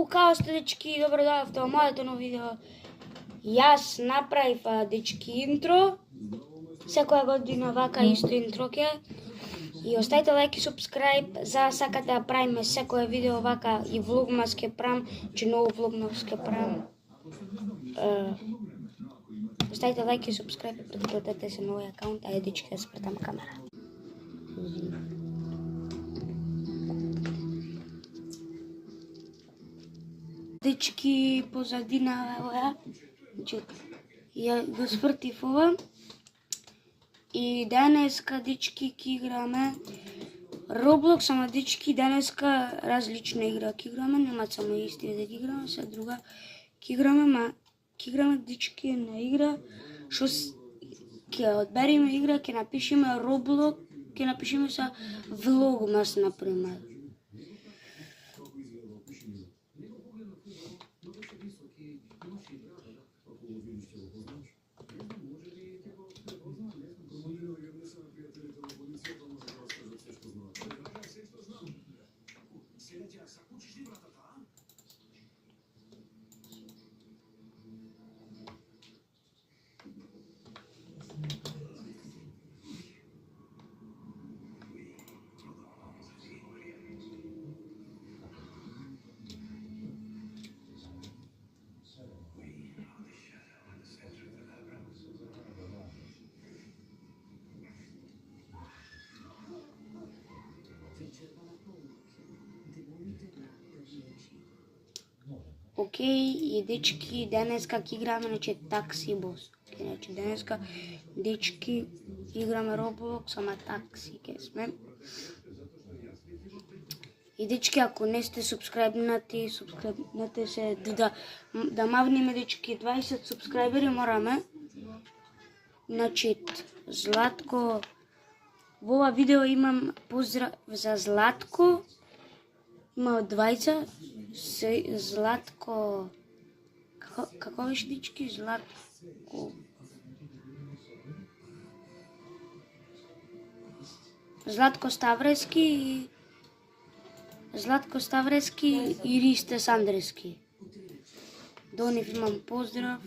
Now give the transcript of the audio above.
Као сте, дечки, добро дојавте во моето ново видео. Јас направив, дечки, интро. Секоја година вака исто интро ќе. И оставите лайк и субскрайб за сакате да правиме секоја видео вака и влогмас ќе правам, че ново влогмас ќе правам. Оставите лайк и субскрайб и претплатете се нови акаунт, ајде дечки да спретам камера. Дечки, позадина ова, ја го свртив ова. И денеска, дечки, ќе играме Roblox, ама дечки, денеска различна игра ќе играме, нема само исти да ги играме, се друга ќе играме, дечки, на игра, што ќе одбериме игра, ќе напишеме Roblox, ќе напишеме са Vlogmas, например. Океј, и дечки, денеска ќе играме, значи, такси бос. Значи, денеска, дечки, играме Roblox, ама такси ке сме. И дечки, ако не сте субскрайбнати се, да мавниме, дечки, 20 субскрайбери мораме. Значи, Златко, во ова видео имам поздрав за Златко, има двајца, Златко, како беше, дечки, Златко Ставрески и Ристе Сандрески. До нив имам поздрав.